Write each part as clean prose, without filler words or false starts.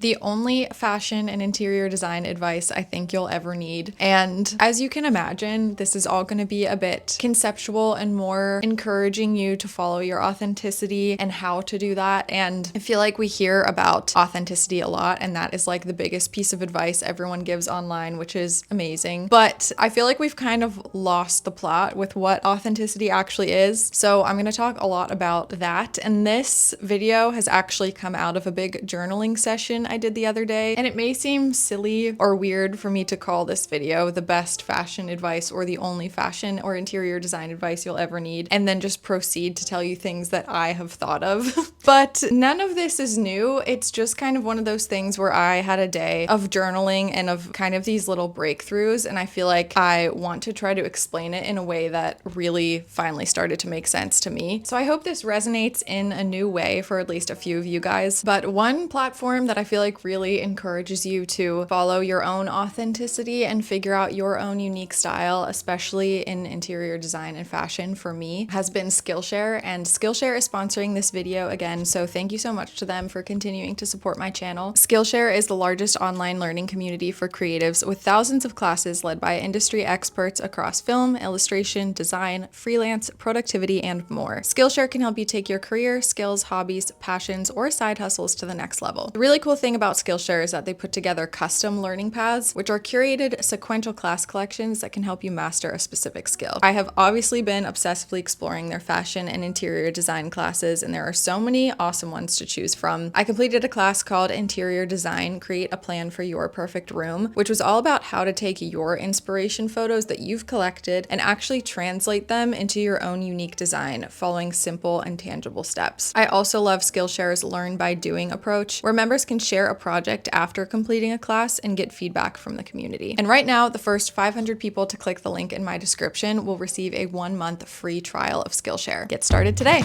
The only fashion and interior design advice I think you'll ever need. And as you can imagine, this is all going to be a bit conceptual and more encouraging you to follow your authenticity and how to do that. And I feel like we hear about authenticity a lot, and that is like the biggest piece of advice everyone gives online, which is amazing. But I feel like we've kind of lost the plot with what authenticity actually is. So I'm going to talk a lot about that. And this video has actually come out of a big journaling session I did the other day, and it may seem silly or weird for me to call this video the best fashion advice or the only fashion or interior design advice you'll ever need, and then just proceed to tell you things that I have thought of. But none of this is new. It's just kind of one of those things where I had a day of journaling and of kind of these little breakthroughs, and I feel like I want to try to explain it in a way that really finally started to make sense to me. So I hope this resonates in a new way for at least a few of you guys. But one platform that I feel like really encourages you to follow your own authenticity and figure out your own unique style, especially in interior design and fashion for me, has been Skillshare. And Skillshare is sponsoring this video again, so thank you so much to them for continuing to support my channel. Skillshare is the largest online learning community for creatives with thousands of classes led by industry experts across film, illustration, design, freelance, productivity, and more. Skillshare can help you take your career, skills, hobbies, passions, or side hustles to the next level. The really cool thing about Skillshare is that they put together custom learning paths, which are curated sequential class collections that can help you master a specific skill. I have obviously been obsessively exploring their fashion and interior design classes, and there are so many awesome ones to choose from. I completed a class called Interior Design, Create a Plan for Your Perfect Room, which was all about how to take your inspiration photos that you've collected and actually translate them into your own unique design, following simple and tangible steps. I also love Skillshare's Learn by Doing approach, where members can share a project after completing a class and get feedback from the community. And right now, the first 500 people to click the link in my description will receive a 1-month free trial of Skillshare. Get started today.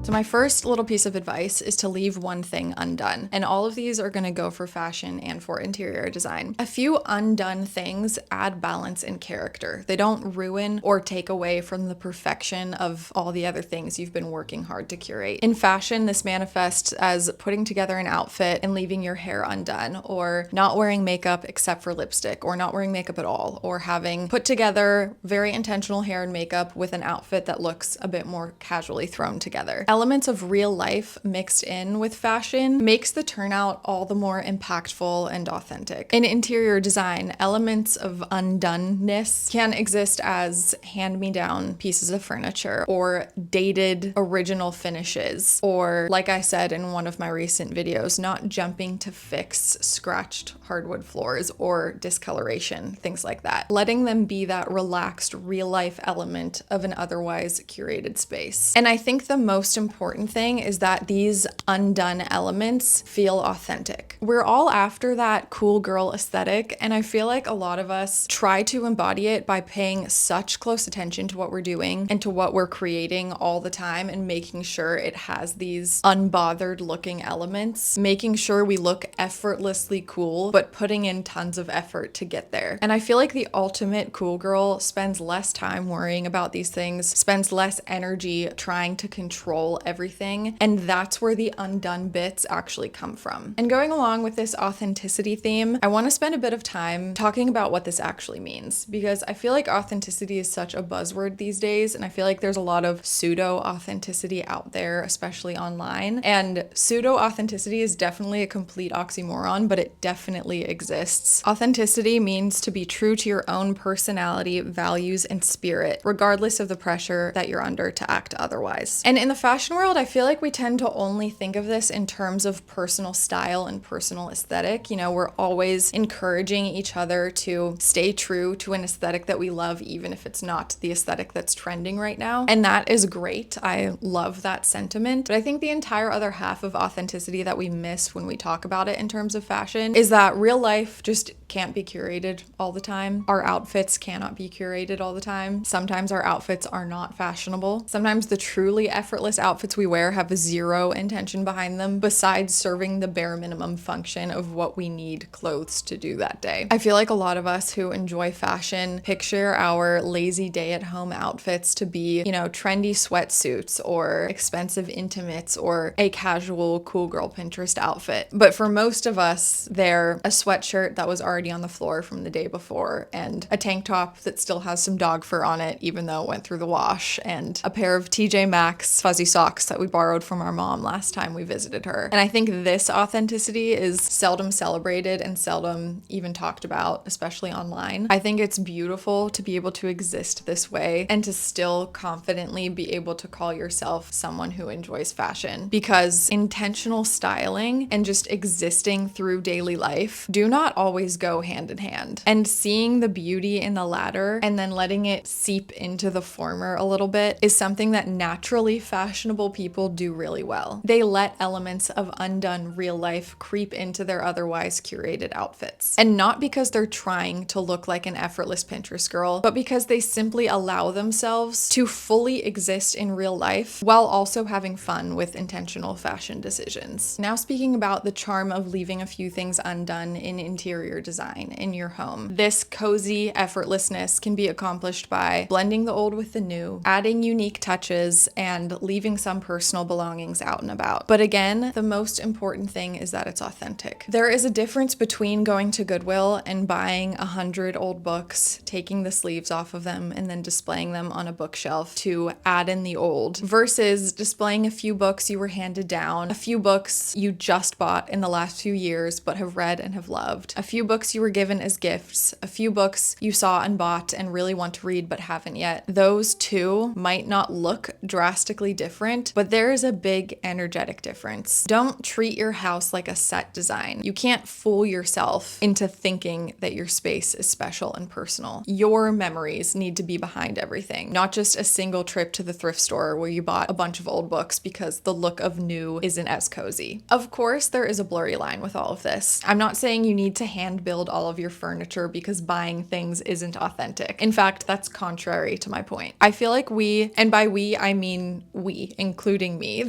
So my first little piece of advice is to leave one thing undone. And all of these are going to go for fashion and for interior design. A few undone things add balance and character. They don't ruin or take away from the perfection of all the other things you've been working hard to curate. In fashion, this manifests as putting together an outfit and leaving your hair undone, or not wearing makeup except for lipstick, or not wearing makeup at all, or having put together very intentional hair and makeup with an outfit that looks a bit more casually thrown together. Elements of real life mixed in with fashion makes the turnout all the more impactful and authentic. In interior design, elements of undoneness can exist as hand-me-down pieces of furniture or dated original finishes, or, like I said in one of my recent videos, not jumping to fix scratched hardwood floors or discoloration, things like that. Letting them be that relaxed real-life element of an otherwise curated space. And I think the most important thing is that these undone elements feel authentic. We're all after that cool girl aesthetic, and I feel like a lot of us try to embody it by paying such close attention to what we're doing and to what we're creating all the time, and making sure it has these unbothered looking elements, making sure we look effortlessly cool, but putting in tons of effort to get there. And I feel like the ultimate cool girl spends less time worrying about these things, spends less energy trying to control everything, and that's where the undone bits actually come from. And going along with this authenticity theme, I want to spend a bit of time talking about what this actually means, because I feel like authenticity is such a buzzword these days, and I feel like there's a lot of pseudo-authenticity out there, especially online. And pseudo-authenticity is definitely a complete oxymoron, but it definitely exists. Authenticity means to be true to your own personality, values, and spirit, regardless of the pressure that you're under to act otherwise. And in the fashion world, I feel like we tend to only think of this in terms of personal style and personal aesthetic. You know, we're always encouraging each other to stay true to an aesthetic that we love, even if it's not the aesthetic that's trending right now. And that is great. I love that sentiment. But I think the entire other half of authenticity that we miss when we talk about it in terms of fashion is that real life just can't be curated all the time. Our outfits cannot be curated all the time. Sometimes our outfits are not fashionable. Sometimes the truly effortless outfits outfits we wear have zero intention behind them besides serving the bare minimum function of what we need clothes to do that day. I feel like a lot of us who enjoy fashion picture our lazy day at home outfits to be, trendy sweatsuits or expensive intimates or a casual cool girl Pinterest outfit. But for most of us, they're a sweatshirt that was already on the floor from the day before and a tank top that still has some dog fur on it, even though it went through the wash, and a pair of TJ Maxx fuzzy socks that we borrowed from our mom last time we visited her. And I think this authenticity is seldom celebrated and seldom even talked about, especially online. I think it's beautiful to be able to exist this way and to still confidently be able to call yourself someone who enjoys fashion, because intentional styling and just existing through daily life do not always go hand in hand. And seeing the beauty in the latter and then letting it seep into the former a little bit is something that naturally fashionable people do really well. They let elements of undone real life creep into their otherwise curated outfits. And not because they're trying to look like an effortless Pinterest girl, but because they simply allow themselves to fully exist in real life while also having fun with intentional fashion decisions. Now, speaking about the charm of leaving a few things undone in interior design in your home, this cozy effortlessness can be accomplished by blending the old with the new, adding unique touches, and leaving some personal belongings out and about. But again, the most important thing is that it's authentic. There is a difference between going to Goodwill and buying 100 old books, taking the sleeves off of them, and then displaying them on a bookshelf to add in the old, versus displaying a few books you were handed down, a few books you just bought in the last few years but have read and have loved, a few books you were given as gifts, a few books you saw and bought and really want to read but haven't yet. Those two might not look drastically different, but there is a big energetic difference. Don't treat your house like a set design. You can't fool yourself into thinking that your space is special and personal. Your memories need to be behind everything, not just a single trip to the thrift store where you bought a bunch of old books because the look of new isn't as cozy. Of course, there is a blurry line with all of this. I'm not saying you need to hand build all of your furniture because buying things isn't authentic. In fact, that's contrary to my point. I feel like we, and by we, I mean we, including me,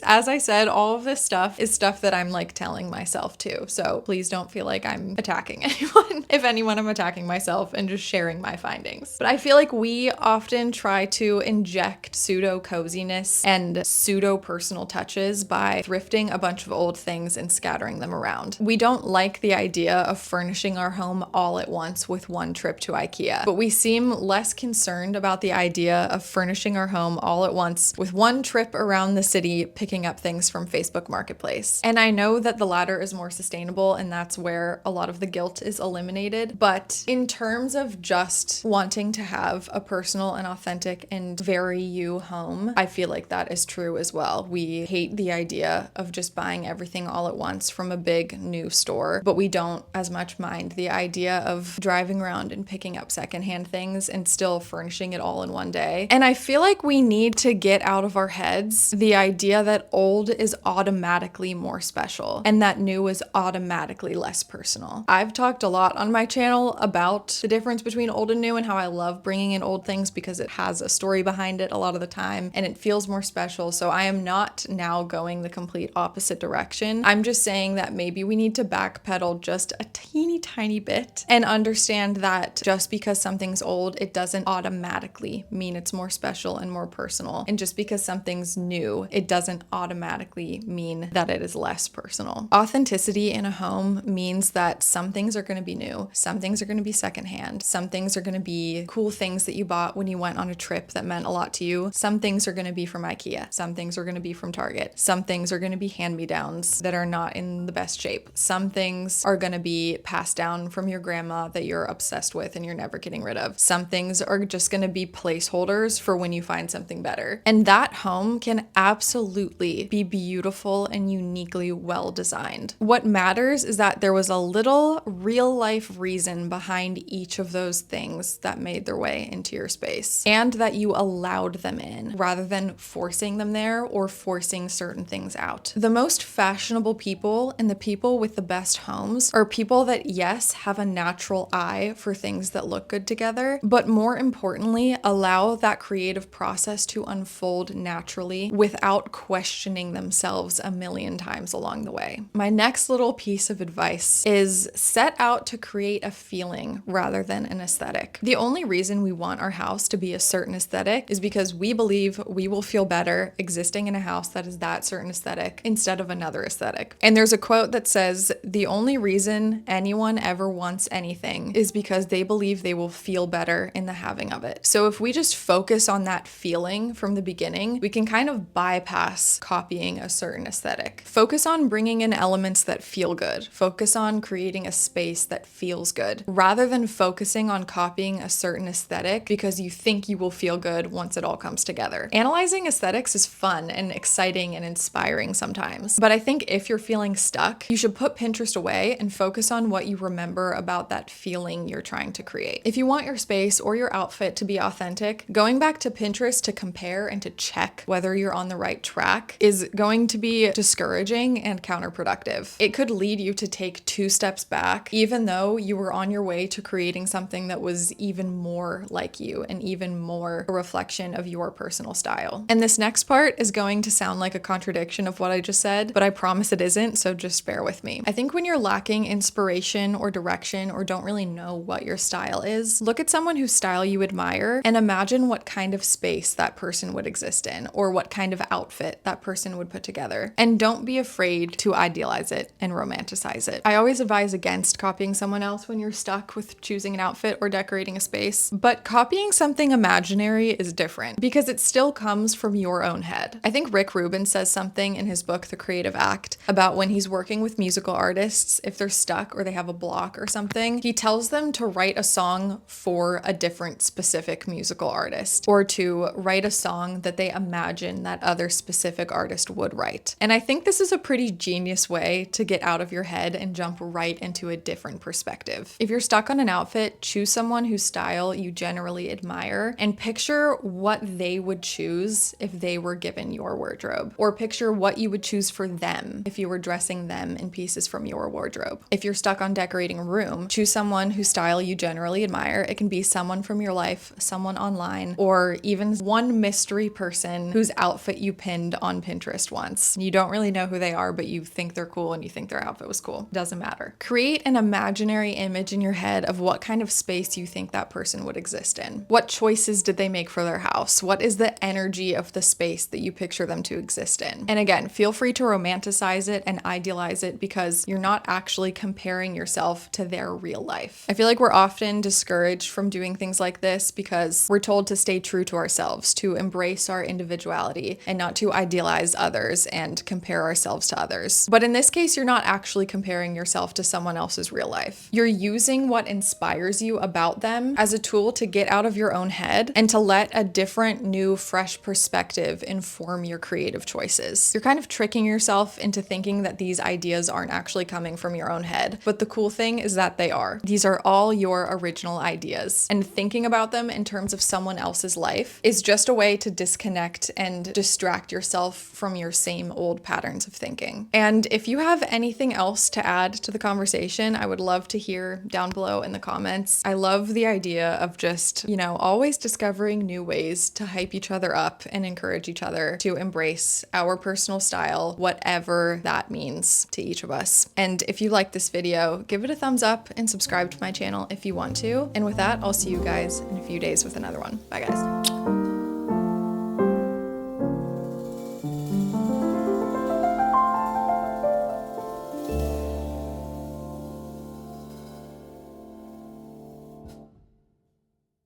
as I said, all of this stuff is stuff that I'm like telling myself too. So please don't feel like I'm attacking anyone. If anyone, I'm attacking myself and just sharing my findings. But I feel like we often try to inject pseudo coziness and pseudo personal touches by thrifting a bunch of old things and scattering them around. We don't like the idea of furnishing our home all at once with one trip to IKEA, but we seem less concerned about the idea of furnishing our home all at once with one trip around the city picking up things from Facebook Marketplace. And I know that the latter is more sustainable and that's where a lot of the guilt is eliminated, but in terms of just wanting to have a personal and authentic and very you home, I feel like that is true as well. We hate the idea of just buying everything all at once from a big new store, but we don't as much mind the idea of driving around and picking up secondhand things and still furnishing it all in one day. And I feel like we need to get out of our heads the idea that old is automatically more special and that new is automatically less personal. I've talked a lot on my channel about the difference between old and new and how I love bringing in old things because it has a story behind it a lot of the time and it feels more special. So I am not now going the complete opposite direction. I'm just saying that maybe we need to backpedal just a teeny tiny bit and understand that just because something's old, it doesn't automatically mean it's more special and more personal. And just because something's new, it doesn't automatically mean that it is less personal. Authenticity in a home means that some things are going to be new, some things are going to be secondhand, some things are going to be cool things that you bought when you went on a trip that meant a lot to you, some things are going to be from IKEA, some things are going to be from Target, some things are going to be hand-me-downs that are not in the best shape, some things are going to be passed down from your grandma that you're obsessed with and you're never getting rid of, some things are just going to be placeholders for when you find something better. And that home can absolutely be beautiful and uniquely well designed. What matters is that there was a little real life reason behind each of those things that made their way into your space and that you allowed them in rather than forcing them there or forcing certain things out. The most fashionable people and the people with the best homes are people that, yes, have a natural eye for things that look good together, but more importantly, allow that creative process to unfold naturally naturally without questioning themselves a million times along the way. My next little piece of advice is set out to create a feeling rather than an aesthetic. The only reason we want our house to be a certain aesthetic is because we believe we will feel better existing in a house that is that certain aesthetic instead of another aesthetic. And there's a quote that says, the only reason anyone ever wants anything is because they believe they will feel better in the having of it. So if we just focus on that feeling from the beginning, we can kind of bypass copying a certain aesthetic. Focus on bringing in elements that feel good. Focus on creating a space that feels good, rather than focusing on copying a certain aesthetic because you think you will feel good once it all comes together. Analyzing aesthetics is fun and exciting and inspiring sometimes, but I think if you're feeling stuck, you should put Pinterest away and focus on what you remember about that feeling you're trying to create. If you want your space or your outfit to be authentic, going back to Pinterest to compare and to check whether you're on the right track is going to be discouraging and counterproductive. It could lead you to take 2 steps back, even though you were on your way to creating something that was even more like you and even more a reflection of your personal style. And this next part is going to sound like a contradiction of what I just said, but I promise it isn't, so just bear with me. I think when you're lacking inspiration or direction or don't really know what your style is, look at someone whose style you admire and imagine what kind of space that person would exist in or what kind of outfit that person would put together. And don't be afraid to idealize it and romanticize it. I always advise against copying someone else when you're stuck with choosing an outfit or decorating a space, but copying something imaginary is different because it still comes from your own head. I think Rick Rubin says something in his book, The Creative Act, about when he's working with musical artists, if they're stuck or they have a block or something, he tells them to write a song for a different specific musical artist or to write a song that they imagine that other specific artist would write. And I think this is a pretty genius way to get out of your head and jump right into a different perspective. If you're stuck on an outfit, choose someone whose style you generally admire and picture what they would choose if they were given your wardrobe, or picture what you would choose for them if you were dressing them in pieces from your wardrobe. If you're stuck on decorating a room, choose someone whose style you generally admire. It can be someone from your life, someone online, or even one mystery person whose outfit you pinned on Pinterest once. You don't really know who they are, but you think they're cool and you think their outfit was cool. Doesn't matter. Create an imaginary image in your head of what kind of space you think that person would exist in. What choices did they make for their house? What is the energy of the space that you picture them to exist in? And again, feel free to romanticize it and idealize it because you're not actually comparing yourself to their real life. I feel like we're often discouraged from doing things like this because we're told to stay true to ourselves, to embrace our individuality and not to idealize others and compare ourselves to others. But in this case, you're not actually comparing yourself to someone else's real life. You're using what inspires you about them as a tool to get out of your own head and to let a different, new, fresh perspective inform your creative choices. You're kind of tricking yourself into thinking that these ideas aren't actually coming from your own head, but the cool thing is that they are. These are all your original ideas, and thinking about them in terms of someone else's life is just a way to disconnect and distract yourself from your same old patterns of thinking. And if you have anything else to add to the conversation, I would love to hear down below in the comments. I love the idea of just, always discovering new ways to hype each other up and encourage each other to embrace our personal style, whatever that means to each of us. And if you like this video, give it a thumbs up and subscribe to my channel if you want to. And with that, I'll see you guys in a few days with another one. Bye guys.